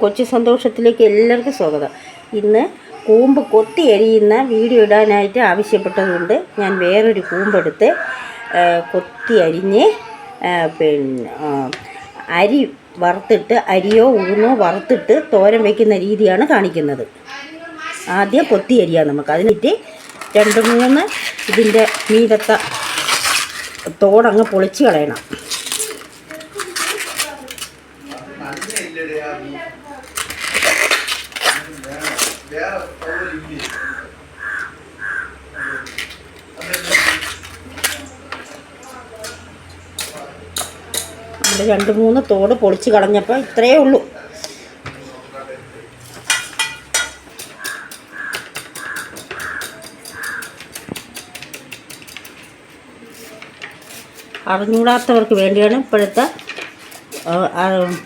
കൊച്ചു സന്തോഷത്തിലേക്ക് എല്ലാവർക്കും സ്വാഗതം. ഇന്ന് കൂമ്പ് കൊത്തി അരിയുന്ന വീഡിയോ ഇടാനായിട്ട് ആവശ്യപ്പെട്ടതുകൊണ്ട് ഞാൻ വേറൊരു കൂമ്പെടുത്ത് കൊത്തി അരിഞ്ഞ് പിന്നെ അരി വറുത്തിട്ട് അരിയോ ഉഴുന്നോ വറുത്തിട്ട് തോരൻ വയ്ക്കുന്ന രീതിയാണ് കാണിക്കുന്നത്. ആദ്യം കൊത്തി അരിയാം നമുക്ക്. അതിനിട്ട് 2-3 ഇതിൻ്റെ മീതത്തെ തോടങ്ങ് പൊളിച്ച് കളയണം. നമ്മൾ 2-3 തോട് പൊളിച്ച് കളഞ്ഞപ്പോൾ ഇത്രയേ ഉള്ളൂ. അറിഞ്ഞൂടാത്തവർക്ക് വേണ്ടിയാണ് ഇപ്പോഴത്തെ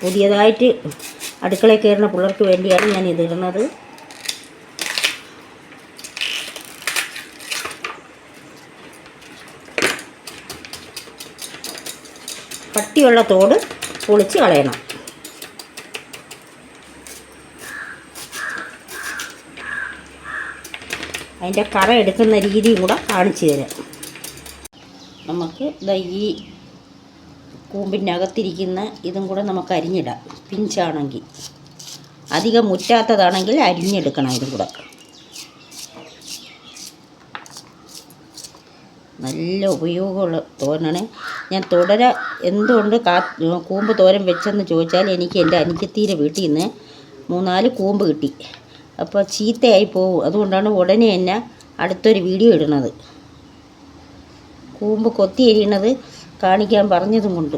പുതിയതായിട്ട് അടുക്കളയിൽ കയറുന്ന പിള്ളേർക്ക് വേണ്ടിയാണ് ഞാൻ ഇതിടുന്നത്. കട്ടിയുള്ള തോട് പൊളിച്ച് കളയണം. അതിൻ്റെ കറ എടുക്കുന്ന രീതിയും കൂടെ കാണിച്ചു തരാം. നമുക്ക് ഈ കൂമ്പിൻ്റെ അകത്തിരിക്കുന്ന ഇതും കൂടെ നമുക്ക് അരിഞ്ഞിടാം. പിഞ്ചാണെങ്കിൽ, അധികം മുറ്റാത്തതാണെങ്കിൽ അരിഞ്ഞെടുക്കണം. ഇതും കൂടെ നല്ല ഉപയോഗമുള്ള തോരനാണ്. ഞാൻ തുടരെ എന്തുകൊണ്ട് കൂമ്പ് തോരൻ വെച്ചെന്ന് ചോദിച്ചാൽ, എനിക്ക് എൻ്റെ അനുജത്തിയുടെ വീട്ടിൽ നിന്ന് 3-4 കൂമ്പ് കിട്ടി. അപ്പോൾ ചീത്തയായി പോകും. അതുകൊണ്ടാണ് ഉടനെ തന്നെ അടുത്തൊരു വീഡിയോ ഇടുന്നത്. കൂമ്പ് കൊത്തി എരിയണത് കാണിക്കാൻ പറഞ്ഞതും കൊണ്ട്.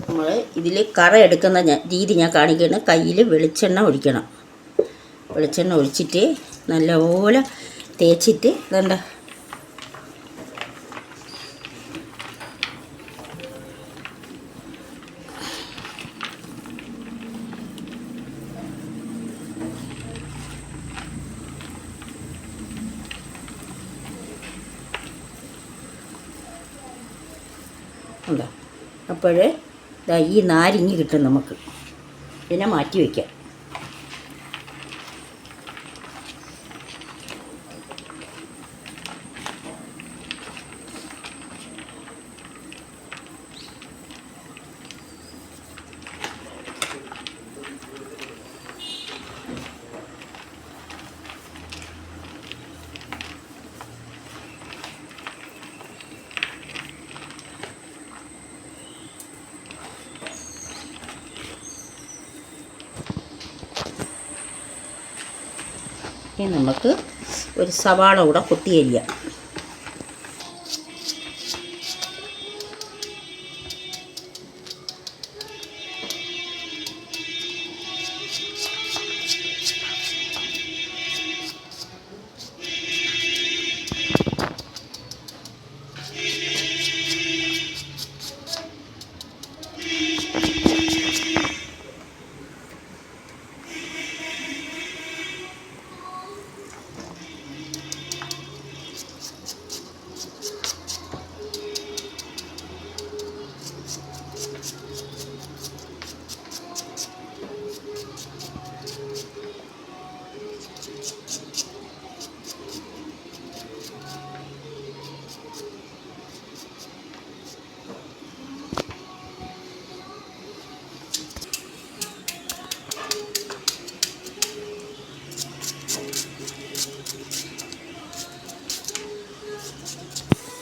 നമ്മൾ ഇതിൽ കറ എടുക്കുന്ന രീതി ഞാൻ കാണിക്കുകയാണ്. കയ്യിൽ വെളിച്ചെണ്ണ ഒഴിക്കണം. വെളിച്ചെണ്ണ ഒഴിച്ചിട്ട് നല്ലപോലെ തേച്ചിട്ട് ഇതണ്ട ഉണ്ടോ. അപ്പോഴേ ഈ നാരിഞ്ഞ് കിട്ടും നമുക്ക്. ഇതിനെ മാറ്റി വയ്ക്കാം. ഇനി നമുക്ക് ഒരു സവാള കൂടെ കൊത്തി അരിയാം.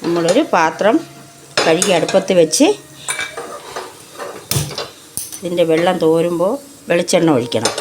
നമ്മളൊരു പാത്രം കഴുകി അടുപ്പത്ത് വെച്ച് ഇതിൻ്റെ വെള്ളം തോരുമ്പോൾ വെളിച്ചെണ്ണ ഒഴിക്കണം.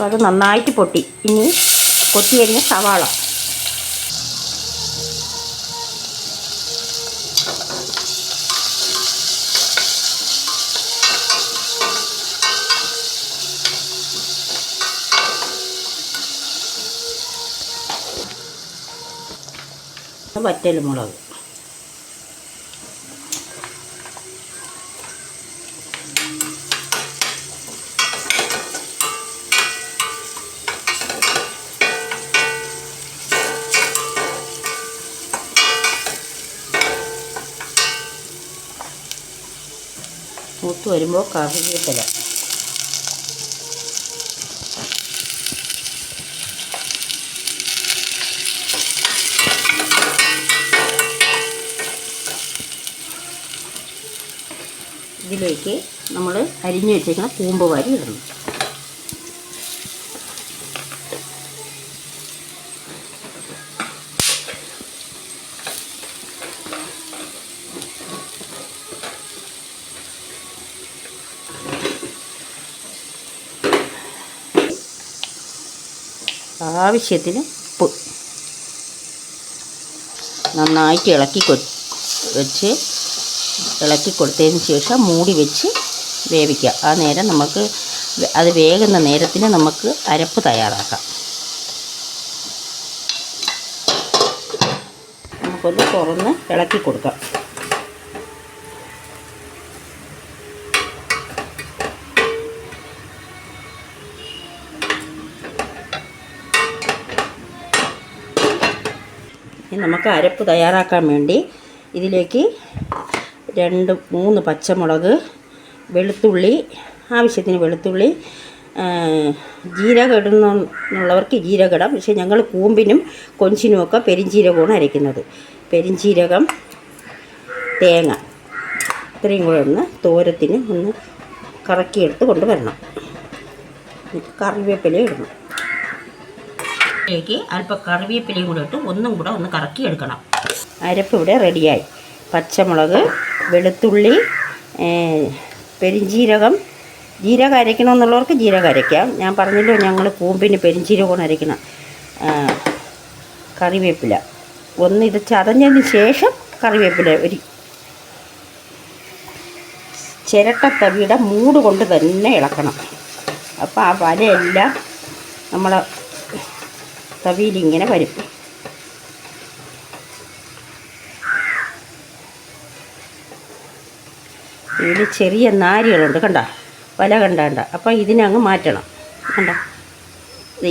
അപ്പോൾ അത് നന്നായിട്ട് പൊട്ടി. ഇനി കൊത്തി അരിഞ്ഞ സവാള, വറ്റൽമുളക്, മൂത്ത് വരുമ്പോൾ കറിവേപ്പില, ഇതിലേക്ക് നമ്മൾ അരിഞ്ഞു വെച്ചേക്കുന്ന കൂമ്പ് വാരി ഇടണം. ആവശ്യത്തിന് ഉപ്പ് നന്നായിട്ട് വെച്ച് ഇളക്കി കൊടുത്തതിന് ശേഷം മൂടി വെച്ച് വേവിക്കുക. ആ നേരം നമുക്ക് അത് വേകുന്ന നേരത്തിന് നമുക്ക് അരപ്പ് തയ്യാറാക്കാം. നമുക്കൊന്ന് തുറന്ന് ഇളക്കി കൊടുക്കാം. നമുക്ക് അരപ്പ് തയ്യാറാക്കാൻ വേണ്ടി ഇതിലേക്ക് 2-3 പച്ചമുളക്, വെളുത്തുള്ളി, ആവശ്യത്തിന് വെളുത്തുള്ളി, ജീരകം ഇടുന്നുള്ളവർക്ക് ജീരകം ഇടാം. പക്ഷേ ഞങ്ങൾ കൂമ്പിനും കൊഞ്ചിനുമൊക്കെ പെരിഞ്ചീരകമാണ് അരയ്ക്കുന്നത്. പെരിഞ്ചീരകം, തേങ്ങ, ഇത്രയും കൂടെ ഒന്ന് തോരത്തിന് ഒന്ന് കറക്കിയെടുത്ത് കൊണ്ടുവരണം. കറിവേപ്പില ഇടണം. ഇതിലേക്ക് അല്പം കറിവേപ്പിലയും കൂടെ ഇട്ട് ഒന്നും കൂടെ ഒന്ന് കറക്കിയെടുക്കണം. അരപ്പ് ഇവിടെ റെഡിയായി. പച്ചമുളക്, വെളുത്തുള്ളി, പെരിഞ്ചീരകം, ജീരകം അരയ്ക്കണമെന്നുള്ളവർക്ക് ജീരകം അരയ്ക്കാം. ഞാൻ പറഞ്ഞല്ലോ ഞങ്ങൾ കൂമ്പിന് പെരിഞ്ചീരകമാണ് അരയ്ക്കണം. കറിവേപ്പില ഒന്ന് ഇത് ചതഞ്ഞതിന് ശേഷം കറിവേപ്പില ഒരു ചിരട്ടത്തവിയുടെ മൂട് കൊണ്ട് തന്നെ ഇളക്കണം. അപ്പോൾ ആ വലയെല്ലാം നമ്മളെ തവിയിലിങ്ങനെ വരും. ഇതിൽ ചെറിയ നാരുകളുണ്ട്, കണ്ട വല കണ്ട. അപ്പോൾ ഇതിനങ്ങ് മാറ്റണം. കണ്ട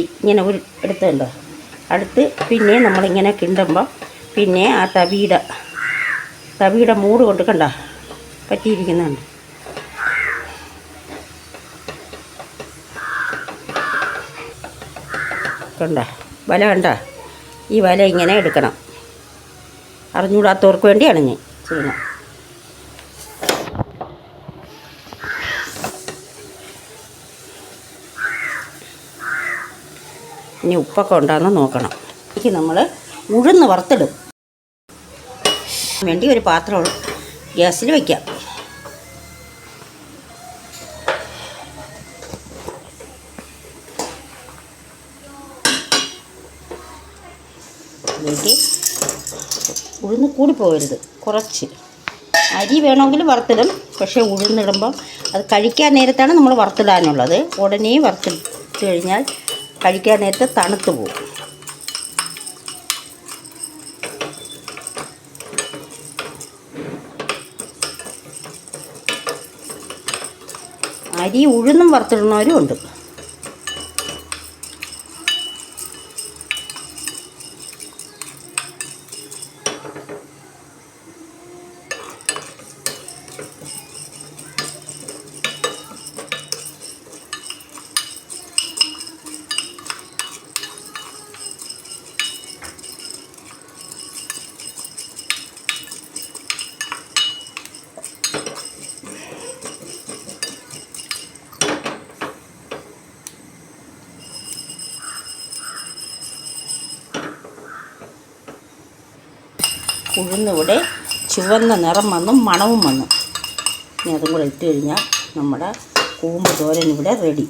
ഇങ്ങനെ ഒരു എടുത്തുണ്ടോ, അടുത്ത് പിന്നെ നമ്മളിങ്ങനെ കിണ്ടുമ്പോൾ പിന്നെ ആ തവിയുടെ മൂട് കൊണ്ട് കണ്ട പറ്റിയിരിക്കുന്നുണ്ട്. കണ്ട വല കണ്ട, ഈ വല ഇങ്ങനെ എടുക്കണം. അറിഞ്ഞുകൂടാത്തവർക്ക് വേണ്ടിയാണ് ഞാൻ ചെയ്യുന്നത്. ഇനി ഉപ്പൊക്കെ ഉണ്ടാകുന്ന നോക്കണം. എനിക്ക് നമ്മൾ ഉഴുന്ന് വറുത്തിടും വേണ്ടി ഒരു പാത്രം ഗ്യാസിൽ വയ്ക്കാം. ഇതിലേക്ക് ഉഴുന്ന് കൂടിപ്പോകരുത്, കുറച്ച് അരി വേണമെങ്കിൽ വറുത്തിടും. പക്ഷേ ഉഴുന്നിടുമ്പം അത് കഴിക്കാൻ നേരത്താണ് നമ്മൾ വറുത്തിടാനുള്ളത്. ഉടനെ വറുത്തിട്ട് കഴിഞ്ഞാൽ കഴിക്കാൻ നേരത്തെ തണുത്ത് പോകും. അരി ഉഴുന്നും വറുത്തിടുന്നവരും ഉണ്ട്. ഉഴുന്നിവിടെ ചുവന്ന നിറം വന്നും മണവും വന്നു. ഇനി അതും കൂടെ ഇട്ട് കഴിഞ്ഞാൽ നമ്മുടെ കൂമ്പ് തോരൻ ഇവിടെ റെഡി.